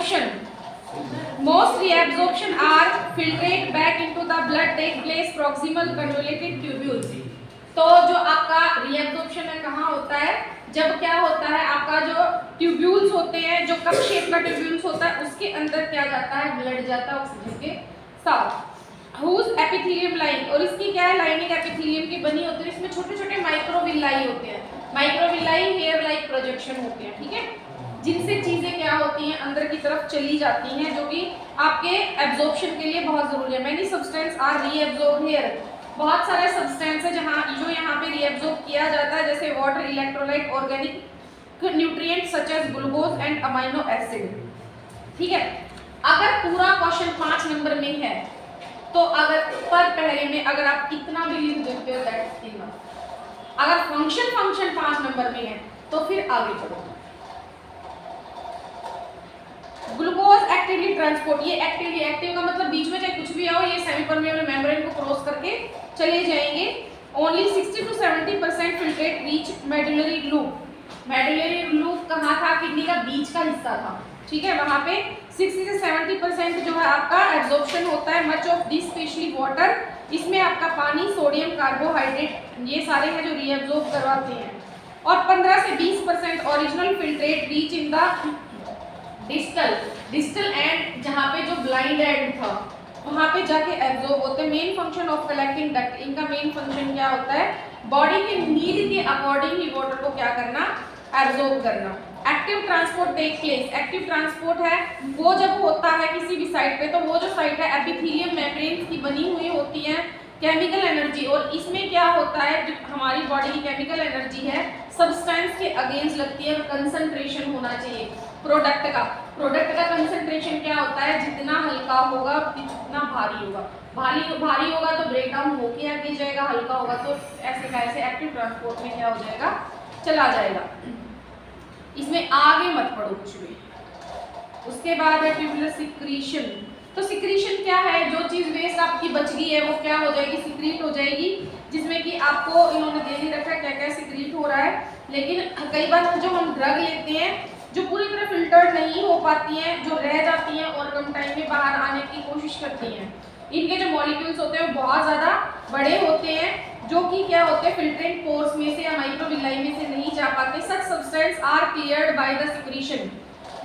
reabsorption. Most reabsorption are filtrate back into the blood take place proximal convoluted tubules. तो जो आपका reabsorption है कहाँ होता है? जब क्या होता है आपका जो ट्यूब्यूल्स होते हैं, जो कप शेप का ट्यूब्यूल्स होता है उसके अंदर क्या जाता है? ब्लड जाता है ऑक्सीजन के साथ. Whose epithelium line, और इसकी क्या है? लाइनिंग एपिथेलियम की बनी होती है. इसमें छोटे छोटे माइक्रोविलाई होते हैं. माइक्रोविलाई हेयर लाइक प्रोजेक्शन होते हैं, ठीक है, जिनसे चीजें क्या होती हैं अंदर की तरफ चली जाती हैं, जो कि आपके एब्जॉर्प्शन के लिए बहुत जरूरी है. Many substance are reabsorb here. बहुत सारे सब्सटेंस है जहाँ जो यहाँ पे रीएब्जॉर्ब किया जाता है, जैसे water, electrolyte, organic nutrient such as glucose and amino acid. ठीक है, अगर पूरा क्वेश्चन 5 नंबर में है तो अगर पर पहले में अगर आप इतना भी लिख देते हो दैट्स इनफ. अगर फंक्शन 5 नंबर में है तो फिर आगे बढ़ो. ग्लूकोज एक्टिवली ट्रांसपोर्ट, ये एक्टिव का मतलब बीच में चाहे कुछ भी आओ, ये सेमी परमेबल मेम्ब्रेन को क्रॉस करके चले जाएंगे. Only 60 to 70% filtrate reach medullary loop. Medullary loop कहाँ था? किडनी का बीच का हिस्सा था, ठीक है, वहाँ पे 60 से 70% जो है आपका एब्जॉर्प्शन होता है. Much of this specially water, इसमें आपका पानी, सोडियम, कार्बोहाइड्रेट, ये सारे हैं जो रीएब्जॉर्ब करवाते हैं. और 15 से 20% original filtrate reach in the distal end, जहाँ पे जो ब्लाइंड एंड था वहाँ पे जाके एब्जॉर्ब होते हैं. Main function of collecting duct, इनका मेन फंक्शन क्या होता है? बॉडी के नीड के अकॉर्डिंग ही वाटर को क्या करना? एब्जॉर्ब करना. Active transport take place. Active transport है वो जब होता है किसी भी साइट पे, तो वो जो साइट है एपिथेलियम मेम्ब्रेन की बनी हुई होती है. केमिकल एनर्जी, और इसमें क्या होता है जो हमारी बॉडी की केमिकल एनर्जी है सब्सटेंस के अगेंस्ट लगती है. कंसंट्रेशन होना चाहिए प्रोडक्ट का कंसंट्रेशन क्या होता है? जितना हल्का होगा जितना भारी होगा. भारी होगा तो ब्रेक डाउन होके आगे जाएगा, हल्का होगा तो ऐसे का ऐसे एक्टिव ट्रांसपोर्ट में क्या हो जाएगा? चला जाएगा. इसमें आगे मत पढ़ो कुछ भी. उसके बाद है ट्यूबुलर सिक्रीशन. तो सिक्रीशन क्या है? जो चीज वेस्ट आपकी बच गई है वो क्या हो जाएगी? सिक्रीट हो जाएगी, जिसमें कि आपको इन्होंने दे नहीं रखा है क्या क्या सिक्रीट हो रहा है. लेकिन कई बार जो हम ड्रग लेते हैं जो पूरी तरह फिल्टर्ड नहीं हो पाती हैं, जो रह जाती हैं और कम टाइम में बाहर आने की कोशिश करती हैं, इनके जो मॉलिक्यूल्स होते हैं वो बहुत ज़्यादा बड़े होते हैं, जो कि क्या होते हैं? फिल्ट्रेंट पोर्स में से या माइक्रोविलाई में से नहीं जा पाते. Such substance are cleared by the secretion.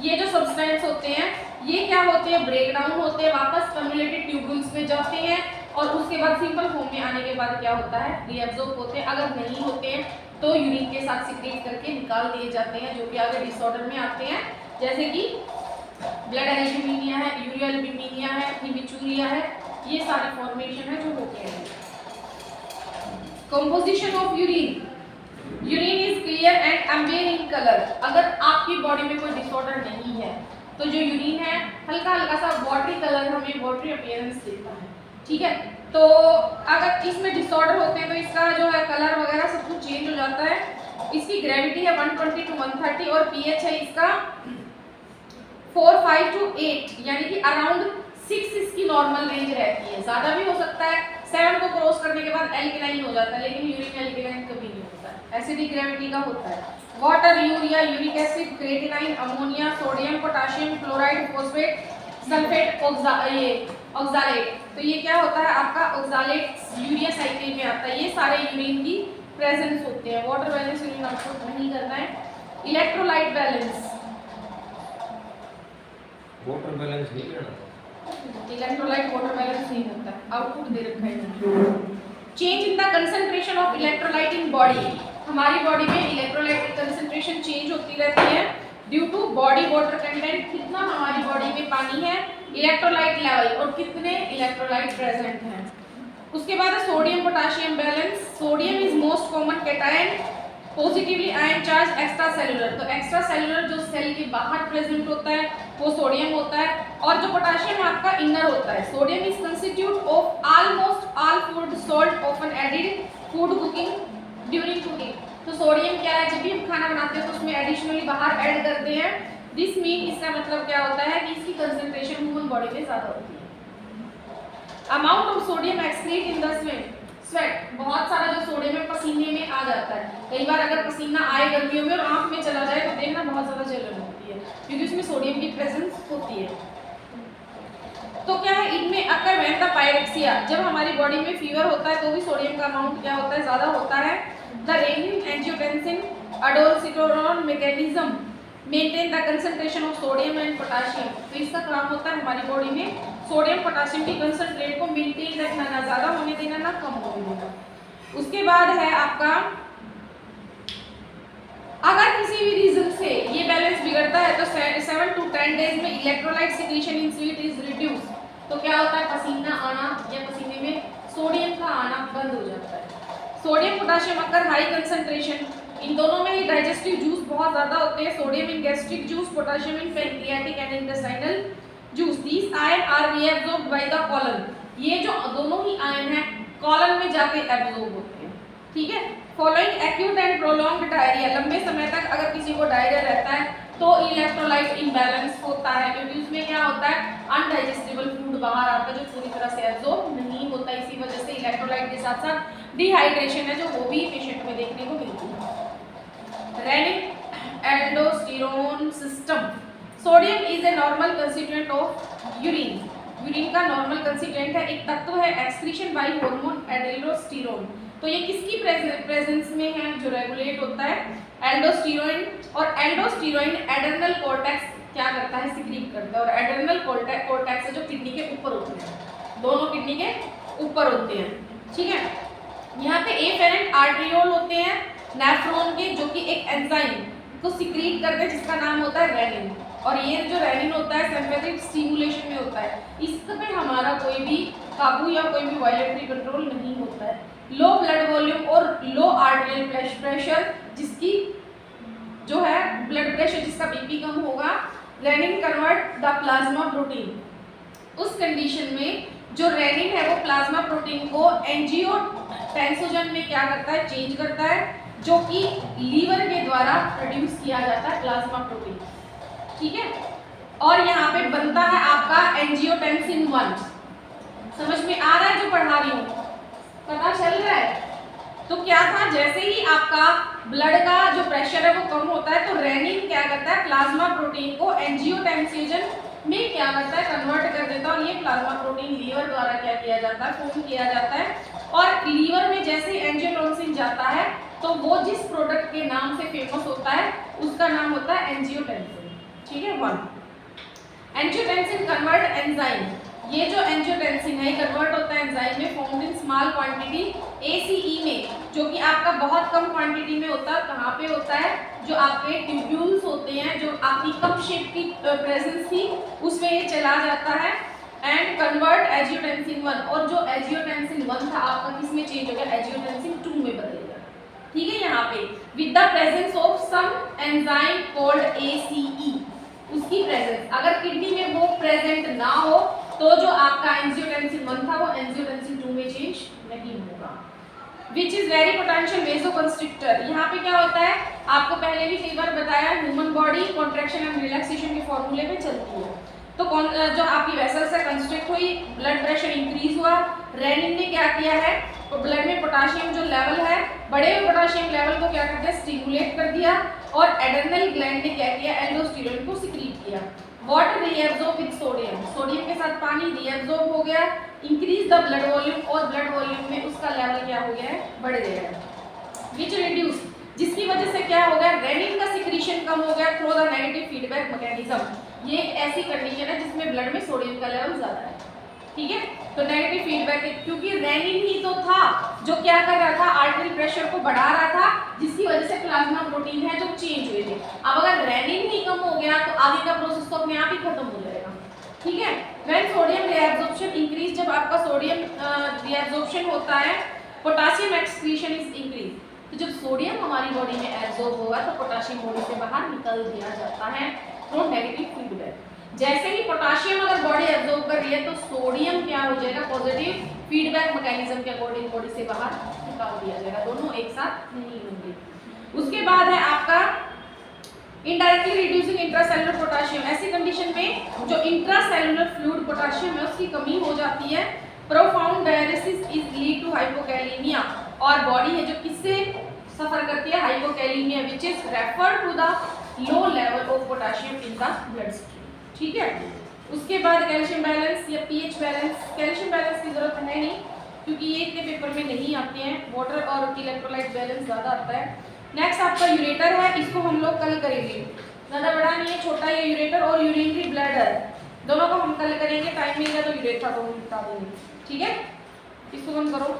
ये जो सब्सटेंस होते हैं ये क्या होते हैं? ब्रेक डाउन होते हैं, वापस कम्युलेटेड ट्यूब्यूल्स में जाते हैं और उसके बाद सिंपल फॉर्म में आने के बाद क्या होता है? रीएब्जॉर्ब होते हैं. अगर नहीं होते हैं तो यूरिन के साथ सिक्रेट करके निकाल दिए जाते हैं, जो कि आगे डिसऑर्डर में आते हैं, जैसे कि ब्लड एल्ब्यूमिनिया है, यूरिया एल्ब्यूमिनिया है, हिमिचूरिया है. ये सारे फॉर्मेशन है जो होते हैं. Composition of urine. Urine is clear and amber in colour. अगर आपकी बॉडी में कोई डिसऑर्डर नहीं है तो जो यूरिन है हल्का हल्का सा वाटरी कलर, हमें वाटरी अपीयरेंस देता है, ठीक है. तो अगर इसमें डिसऑर्डर होते हैं तो इसका जो है कलर वगैरह सब कुछ चेंज हो जाता है. इसकी ग्रेविटी है 120 to 130 और पीएच है इसका 4.5 to 8, यानी कि अराउंड 6 इसकी नॉर्मल रेंज रहती है. ज़्यादा भी हो सकता है, 7 को क्रॉस करने के बाद एल्कलाइन हो जाता है, लेकिन यूरिन एल्कलाइन कभी नहीं होता है. एसिडिक ग्रेविटी का होता है. Water, urea, uric acid, creatinine, ammonia, sodium, potassium, chloride, phosphate, sulphate, oxalate. तो ये क्या होता है आपका? ऑक्सालेट यूरिया साइकिल में आता है. ये सारे यूरिन की प्रेजेंस होते हैं. वाटर बैलेंस यूरिन आउटपुट नहीं करना है. इलेक्ट्रोलाइट बैलेंस, वाटर बैलेंस नहीं करना. इलेक्ट्रोलाइट वाटर बैलेंस नहीं होता है, आउटपुट दे रखा है. Change in the concentration of electrolyte in body. हमारी बॉडी में इलेक्ट्रोलाइट की कंसंट्रेशन चेंज होती रहती है due to body water content. कितना हमारी बॉडी में पानी है, इलेक्ट्रोलाइट लेवल, और कितने इलेक्ट्रोलाइट प्रेजेंट हैं. उसके बाद है sodium potassium balance. Sodium is most common cation, positively ion charge extra cellular. तो एक्स्ट्रा सेलुलर जो सेल के बाहर प्रेजेंट होता है वो सोडियम होता है, और जो पोटाशियम आपका इनर होता है. Sodium is constitute of almost all food salt often added food cooking during cooking. तो सोडियम क्या है? जब भी हम खाना बनाते हैं तो उसमें एडिशनली बाहर ऐड करते हैं. दिस मीन, इसका मतलब क्या होता है कि इसकी कंसंट्रेशन ह्यूमन बॉडी में ज़्यादा होती है. Amount of sodium excrete in the sweat. बहुत सारा जो सोडियम है पसीने में आ जाता है. कई बार अगर पसीना आए गर्मियों में और आंख में चला जाए तो देखना बहुत ज़्यादा जलन होती है, क्योंकि उसमें सोडियम की प्रेजेंस होती होती है। तो क्या है, इनमें अकर व्हेन द पायरेक्सिया, जब हमारी बॉडी में फीवर होता है तो भी सोडियम का अमाउंट क्या होता है, ज़्यादा होता है। The renin angiotensin aldosterone mechanism maintain the concentration of sodium and potassium. तो इसका काम होता है हमारी बॉडी में सोडियम पोटाशियम की कंसंट्रेट को मेंटेन रखना, ना ज़्यादा होने देना ना कम होने देना। उसके बाद है आपका, अगर किसी भी रीजन से ये बैलेंस बिगड़ता है तो 7 to 10 डेज में electrolyte secretion in sweet is reduce. तो क्या होता है, पसीना आना या पसीने में सोडियम का आना बंद हो जाता है। सोडियम पोटाशियम अगर हाई कंसंट्रेशन, इन दोनों में ही डाइजेस्टिव जूस बहुत ज़्यादा होते हैं। Sodium in gastric juice, potassium in pancreatic and intestinal juice. These ion are reabsorbed by the colon. ये जो दोनों ही आयन हैं कॉलन में जाके एब्जॉर्ब होते हैं, ठीक है। Following acute and prolonged diarrhoea, लंबे समय तक अगर किसी को डायरिया रहता है तो इलेक्ट्रोलाइट इम्बैलेंस होता है, क्योंकि उसमें क्या होता है, अनडाइजेस्टेबल फूड बाहर आता है जो पूरी तरह से एब्जॉर्ब नहीं होता। इसी वजह से इलेक्ट्रोलाइट के साथ साथ डिहाइड्रेशन है जो वो भी पेशेंट में देखने को मिलती है। Renin aldosterone system, sodium is a normal constituent of urine. Urine का नॉर्मल कंस्टिट्यूएंट है, एक तत्व है एक्सक्रीशन बाय हार्मोन एल्डोस्टेरोन। तो ये किसकी प्रेजेंस में है जो रेगुलेट होता है, एल्डोस्टेरोन। और एल्डोस्टेरोन एड्रेनल कॉर्टेक्स क्या करता है, सिक्रीट करता है। और एड्रेनल कॉर्टेक्स जो किडनी के ऊपर होते हैं, दोनों किडनी के ऊपर होते हैं, ठीक है। यहाँ पे एफेरेंट आर्टरियोल होते हैं नेफ्रॉन के, जो कि एक एंजाइम को सिक्रीट करते हैं जिसका नाम होता है रेनिन। और ये जो रेनिन होता है सिंपैथेटिक स्टिमुलेशन में होता है, इस पे हमारा कोई भी काबू या कोई भी वायलेटरी कंट्रोल नहीं होता है। लो ब्लड वॉल्यूम और लो आर्टेरियल प्रेशर, जिसकी जो है ब्लड प्रेशर, जिसका बीपी कम होगा, renin convert the plasma protein. उस कंडीशन में जो रेनिन है वो प्लाज्मा प्रोटीन को एंजियोटेंसिन में क्या करता है, चेंज करता है, जो कि लीवर के द्वारा प्रोड्यूस किया जाता है प्लाज्मा प्रोटीन, ठीक है। और यहाँ पे बनता है आपका एंजियोटेंसिन 1। समझ में आ रहा है जो पढ़ा रही हूँ, पता चल रहा है। तो क्या था, जैसे ही आपका ब्लड का जो प्रेशर है वो कम होता है तो रेनिन क्या करता है, प्लाज्मा प्रोटीन को एंजियोटेंसिन में क्या करता है, कन्वर्ट कर देता है। और ये प्लाज्मा प्रोटीन लीवर द्वारा क्या किया जाता है, फॉर्म किया जाता है। और लीवर में जैसे ही एंजियोटेंसिन जाता है तो वो जिस प्रोडक्ट के नाम से फेमस होता है उसका नाम होता है एंजियोटेंसिन, ठीक है। 1 एंजियोटेंसिन कन्वर्ट एंजाइम, ये जो एंजियोटेंसिन है कन्वर्ट होता है एंजाइम में, formed in small quantity ACE में, जो कि आपका बहुत कम क्वांटिटी में होता है। कहाँ पे होता है, जो आपके ट्यूब्यूल्स होते हैं, जो आपकी कप शेप की प्रेजेंस थी उसमें ये चला जाता है। एंड कन्वर्ट एंजियोटेंसिन 1, और जो एंजियोटेंसिन 1 था आपका किस में चेंज हो गया, एंजियोटेंसिन 2 में बदलेगा, ठीक है। यहाँ पे with the presence of some enzyme called ACE, उसकी प्रेजेंस, अगर किडनी में वो प्रेजेंट ना हो तो जो आपका एंजियोटेंसिन 1 था वो एंजियोटेंसिन 2 में चेंज नहीं होगा। विच इज वेरी पोटेंशियल वेसोकंस्ट्रिक्टर, यहाँ पे क्या होता है, आपको पहले भी कई बार बताया, human body contraction and relaxation के फॉर्मूले पे चलती है। तो जो आपकी वेसल्स है कंस्ट्रिक्ट हुई, ब्लड प्रेशर इंक्रीज हुआ, रेनिन ने क्या किया है, तो ब्लड में पोटाशियम जो लेवल है, बढ़े हुए पोटाशियम लेवल को क्या कर दिया, स्टिमुलेट कर दिया। और एड्रेनल ग्लैंड ने क्या किया, एल्डोस्टेरोन को सिक्रीट किया। Water reabsorb with sodium, sodium के साथ पानी रीएब्सॉर्ब हो गया, इंक्रीज द ब्लड वॉल्यूम, और ब्लड वॉल्यूम में उसका लेवल क्या हो गया है, बढ़ गया है। विच रिड्यूस, जिसकी वजह से क्या हो गया, रेनिन का सिक्रीशन कम हो गया through the negative feedback mechanism. ये एक ऐसी कंडीशन है जिसमें ब्लड में सोडियम का लेवल ज्यादा है, ठीक है। तो नेगेटिव फीडबैक, क्योंकि रेनिन ही तो था जो क्या कर रहा था, आर्टरी प्रेशर को बढ़ा रहा था, जिसकी वजह से प्लाज्मा प्रोटीन है जो चेंज हुए थे। अब अगर रेनिन ही कम हो गया तो आगे का प्रोसेस तो अपने आप ही खत्म हो जाएगा, ठीक है। व्हेन सोडियम रीअब्जॉर्प्शन इंक्रीज, जब आपका सोडियम रीअब्जॉर्प्शन होता है, पोटाशियम एक्सक्रीशन इज इंक्रीज। तो जब सोडियम हमारी बॉडी में एब्जॉर्ब होगा तो पोटाशियम बॉडी से बाहर निकल दिया जाता है थ्रू नेगेटिव फीडबैक। जैसे ही पोटाशियम अगर बॉडी एब्जॉर्ब कर रही है तो सोडियम क्या हो जाएगा, पॉजिटिव फीडबैक मैकेनिज्म के अकॉर्डिंग बॉडी से बाहर निकाल दिया जाएगा, दोनों एक साथ नहीं होंगे। उसके बाद है आपका इनडायरेक्टली रिड्यूसिंग इंट्रासेलुलर पोटाशियम, ऐसी कंडीशन में जो इंट्रासेलुलर फ्लूइड पोटाशियम है उसकी कमी हो जाती है। Profound dialysis is lead to hypokalemia, और बॉडी है जो किससे सफर करती है, hypokalemia, which is refer to the low level of potassium in the blood stream, ठीक है। उसके बाद कैल्शियम बैलेंस या पीएच बैलेंस। कैल्शियम बैलेंस की जरूरत है नहीं क्योंकि ये इतने पेपर में नहीं आते हैं, वाटर और इलेक्ट्रोलाइट बैलेंस ज़्यादा आता है। नेक्स्ट आपका यूरेटर है, इसको हम लोग कल करेंगे, ज़्यादा बड़ा नहीं है, छोटा ये यूरेटर और यूरिनरी ब्लैडर दोनों को हम कल करेंगे, टाइम मिलेगा तो यूरेटर को हम बता देंगे। ठीक है, इसको बंद करो।